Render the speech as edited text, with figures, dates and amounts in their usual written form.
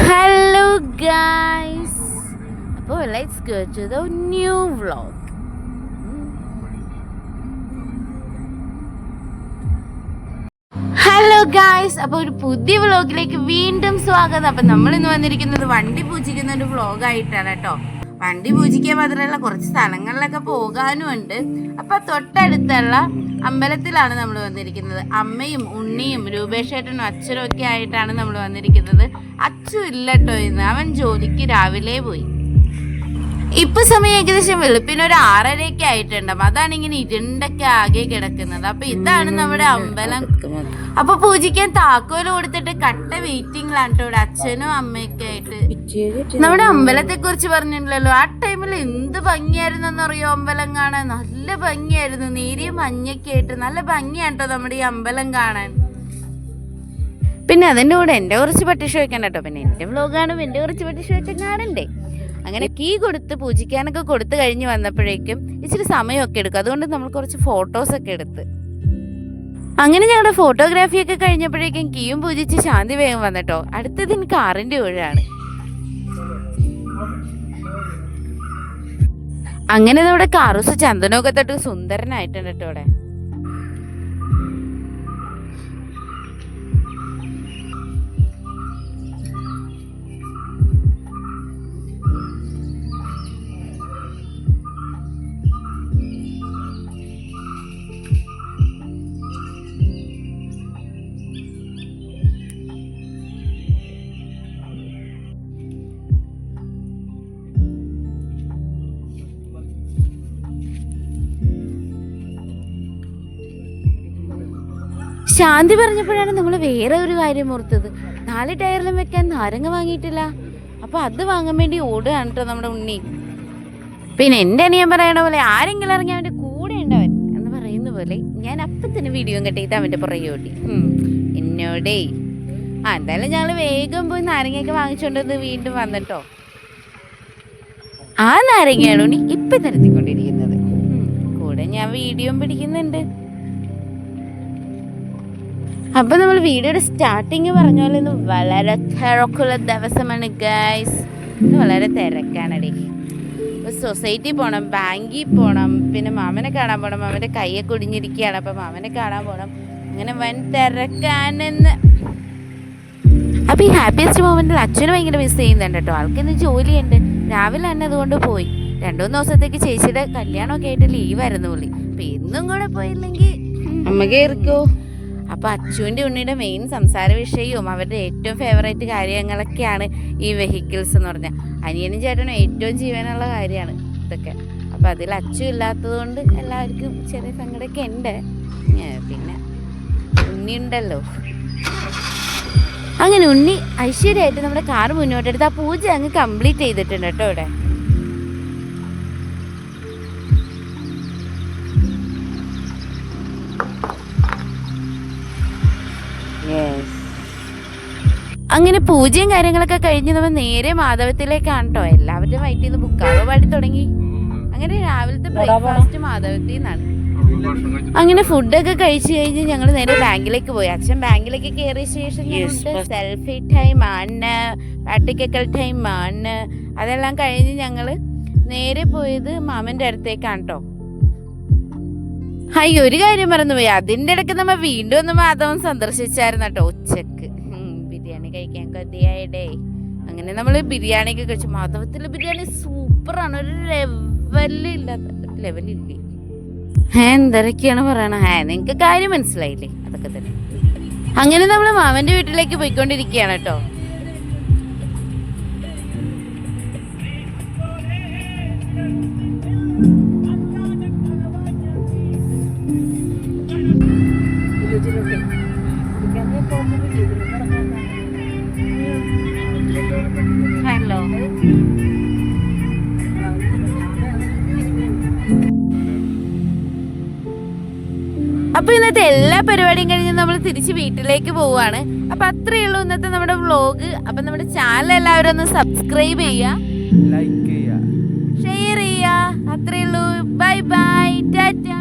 Hello guys. അപ്പോൾ let's go to the new vlog. Hello guys, അപ്പോൾ ഒരു പുതിയ വ്ളോഗിലേക്ക് വീണ്ടും സ്വാഗതം. അപ്പം നമ്മൾ ഇന്ന് വന്നിരിക്കുന്നത് വണ്ടി പൂജിക്കുന്ന ഒരു വ്ളോഗായിട്ടാണ് കേട്ടോ. വണ്ടി പൂജിക്കാൻ മാത്രമല്ല കുറച്ച് സ്ഥലങ്ങളിലൊക്കെ പോകാനുമുണ്ട്. അപ്പം തൊട്ടടുത്തുള്ള അമ്പലത്തിലാണ് നമ്മൾ വന്നിരിക്കുന്നത്. അമ്മയും ഉണ്ണിയും രൂപേഷേട്ടനും അച്ഛനും ഒക്കെ ആയിട്ടാണ് നമ്മൾ വന്നിരിക്കുന്നത്. അച്ചു ഇല്ല കേട്ടോ ഇന്ന്, അവൻ ജോലിക്ക് രാവിലെ പോയി. ഇപ്പൊ സമയം ഏകദേശം വെളുപ്പിന് ഒരു 6:30 ആയിട്ടുണ്ടാവും. അതാണ് ഇങ്ങനെ ഇരുണ്ടൊക്കെ ആകെ കിടക്കുന്നത്. അപ്പൊ ഇതാണ് നമ്മുടെ അമ്പലം. അപ്പൊ പൂജിക്കാൻ താക്കോല് കൊടുത്തിട്ട് കട്ട വെയിറ്റിംഗിലാണ് കേട്ടോ അച്ഛനും അമ്മയൊക്കെ ആയിട്ട്. നമ്മുടെ അമ്പലത്തെ കുറിച്ച് പറഞ്ഞിട്ടുണ്ടല്ലോ, ആ ടൈമിൽ എന്ത് ഭംഗിയായിരുന്നെന്നറിയോ അമ്പലം കാണാൻ. നല്ല ഭംഗിയായിരുന്നു, നേരിയ മഞ്ഞൊക്കെ ആയിട്ട് നല്ല ഭംഗിയാണ് കേട്ടോ നമ്മുടെ ഈ അമ്പലം കാണാൻ. പിന്നെ അതിൻ്റെ കൂടെ എൻ്റെ കുറച്ച് പട്ടിഷ വെക്കാൻ കേട്ടോ. പിന്നെ എൻ്റെ വ്ലോഗാണ്, എൻ്റെ കുറച്ച് പട്ടിഷ വെക്കാൻ കാണണ്ടേ. അങ്ങനെ കീ കൊടുത്ത് പൂജിക്കാനൊക്കെ കൊടുത്തു കഴിഞ്ഞ് വന്നപ്പോഴേക്കും ഇച്ചിരി സമയമൊക്കെ എടുക്കും. അതുകൊണ്ട് നമ്മൾ കുറച്ച് ഫോട്ടോസൊക്കെ എടുത്ത് അങ്ങനെ ഞങ്ങളുടെ ഫോട്ടോഗ്രാഫിയൊക്കെ കഴിഞ്ഞപ്പോഴേക്കും കീയും പൂജിച്ച് ശാന്തി വേഗം വന്നിട്ടോ. അടുത്തത് എനിക്ക് കാറിൻ്റെ ഊഴാണ്. അങ്ങനെ നമ്മുടെ കാറൂസ് ചന്ദനമൊക്കെ തൊട്ട് സുന്ദരനായിട്ടുണ്ട് കേട്ടോ ഇവിടെ. ശാന്തി പറഞ്ഞപ്പോഴാണ് നമ്മൾ വേറെ ഒരു കാര്യം ഓർത്തത്. 4 ടയറിലും വെക്കാൻ നാരങ്ങ വാങ്ങിയിട്ടില്ല. അപ്പോൾ അത് വാങ്ങാൻ വേണ്ടി ഓടുകയാണ് കേട്ടോ നമ്മുടെ ഉണ്ണി. പിന്നെ എൻ്റെ അനിയൻ പറയണ പോലെ ആരെങ്കിലും ഇറങ്ങി അവൻ്റെ കൂടെ ഉണ്ടവൻ എന്ന് പറയുന്ന പോലെ ഞാൻ അപ്പം തന്നെ വീഡിയോ കെട്ടിയിട്ട് അവൻ്റെ പുറകെ ഓടി എന്നോടേ. എന്തായാലും ഞങ്ങൾ വേഗം പോയി നാരങ്ങയൊക്കെ വാങ്ങിച്ചുകൊണ്ടത് വീണ്ടും വന്നിട്ടോ. ആ നാരങ്ങയാണ് ഉണ്ണി ഇപ്പം നിരത്തിക്കൊണ്ടിരിക്കുന്നത്. കൂടെ ഞാൻ വീഡിയോ പിടിക്കുന്നുണ്ട്. അപ്പം നമ്മൾ വീഡിയോയുടെ സ്റ്റാർട്ടിങ് പറഞ്ഞ പോലെ ഇന്ന് വളരെ തിരക്കുള്ള ദിവസമാണ് ഗൈസ്. ഇന്ന് വളരെ തിരക്കാണടേ. സൊസൈറ്റി പോകണം, ബാങ്കിൽ പോകണം, പിന്നെ മാമനെ കാണാൻ പോകണം. മാമൻ്റെ കൈയൊക്കെ ഒടിഞ്ഞിരിക്കുകയാണ്, അപ്പം മാമനെ കാണാൻ പോകണം. അങ്ങനെ വൻ തിരക്കാനെന്ന്. അപ്പം ഈ ഹാപ്പിയസ്റ്റ് മൊമെൻറ്റിൽ അച്ഛന് ഭയങ്കര മിസ് ചെയ്യുന്നുണ്ട് കേട്ടോ. ആൾക്കിന്ന് ജോലിയുണ്ട്, രാവിലെ തന്നെ അതുകൊണ്ട് പോയി. 2-3 ദിവസത്തേക്ക് ചേച്ചിയുടെ കല്യാണമൊക്കെ ആയിട്ട് ലീവായിരുന്നു പുള്ളി. അപ്പം എന്നും കൂടെ പോയില്ലെങ്കിൽ അമ്മ കയറിക്കോ. അപ്പോൾ അച്ചുവിൻ്റെ ഉണ്ണിയുടെ മെയിൻ സംസാര വിഷയവും അവരുടെ ഏറ്റവും ഫേവറേറ്റ് കാര്യങ്ങളൊക്കെയാണ് ഈ വെഹിക്കിൾസ് എന്ന് പറഞ്ഞാൽ. അനിയനും ചേട്ടനും ഏറ്റവും ജീവനുള്ള കാര്യമാണ് ഇതൊക്കെ. അപ്പോൾ അതിൽ അച്ചു ഇല്ലാത്തത് കൊണ്ട് എല്ലാവർക്കും ചെറിയ സങ്കടമൊക്കെ ഉണ്ട്. പിന്നെ ഉണ്ണി ഉണ്ടല്ലോ. അങ്ങനെ ഉണ്ണി ഐശ്വര്യമായിട്ട് നമ്മുടെ കാർ മുന്നോട്ടെടുത്ത് ആ പൂജ അങ്ങ് കംപ്ലീറ്റ് ചെയ്തിട്ടുണ്ട് കേട്ടോ ഇവിടെ. അങ്ങനെ പൂജയും കാര്യങ്ങളൊക്കെ കഴിഞ്ഞ് നമ്മൾ നേരെ മാധവത്തിലേക്കാണ് കേട്ടോ. എല്ലാവരുടെയും വയറ്റിൽ നിന്ന് ബുക്കാറോ പാടി തുടങ്ങി. അങ്ങനെ രാവിലത്തെ ബ്രേക്ക്ഫാസ്റ്റ് മാധവത്തിൽ നിന്നാണ്. അങ്ങനെ ഫുഡൊക്കെ കഴിച്ച് കഴിഞ്ഞ് ഞങ്ങൾ നേരെ ബാങ്കിലേക്ക് പോയി. അച്ഛൻ ബാങ്കിലേക്ക് കയറിയ ശേഷം ഞങ്ങൾക്ക് സെൽഫി ടൈം ആണ്, പ്രാക്ടിക്കൽ ടൈം ആണ്. അതെല്ലാം കഴിഞ്ഞ് ഞങ്ങൾ നേരെ പോയത് മാമൻ്റെ അടുത്തേക്കാണ് കേട്ടോ. ഹായ്, ഒരു കാര്യം മറന്നുപോയി. അതിൻ്റെ ഇടയ്ക്ക് നമ്മൾ വീണ്ടും ഒന്ന് മാധവൻ സന്ദർശിച്ചായിരുന്നു കേട്ടോ ഉച്ചക്ക്. ബിരിയാണി കഴിക്കാൻ കൊതിയായിടേ. അങ്ങനെ നമ്മൾ ബിരിയാണിയൊക്കെ കഴിച്ചു. മാധവത്തിലെ ബിരിയാണി സൂപ്പറാണ്, ഒരു ലെവലില്ലേ. എന്തൊക്കെയാണ് പറയണ? നിങ്ങൾക്ക് കാര്യം മനസ്സിലായില്ലേ? അതൊക്കെ തന്നെ. അങ്ങനെ നമ്മൾ മാമൻ്റെ വീട്ടിലേക്ക് പോയിക്കൊണ്ടിരിക്കുകയാണ് കേട്ടോ. ഹലോ. അപ്പൊ ഇന്നത്തെ എല്ലാ പരിപാടിയും കഴിഞ്ഞ് നമ്മൾ തിരിച്ച് വീട്ടിലേക്ക് പോവാണ്. അപ്പൊ അത്രയേ ഉള്ളൂ ഇന്നത്തെ നമ്മുടെ വ്ലോഗ്. അപ്പൊ നമ്മുടെ ചാനൽ എല്ലാവരും ഒന്ന് സബ്സ്ക്രൈബ് ചെയ്യുക, ലൈക്ക് ചെയ്യുക, ഷെയർ ചെയ്യുക. അത്രയേ ഉള്ളൂ. Bye bye, Tata.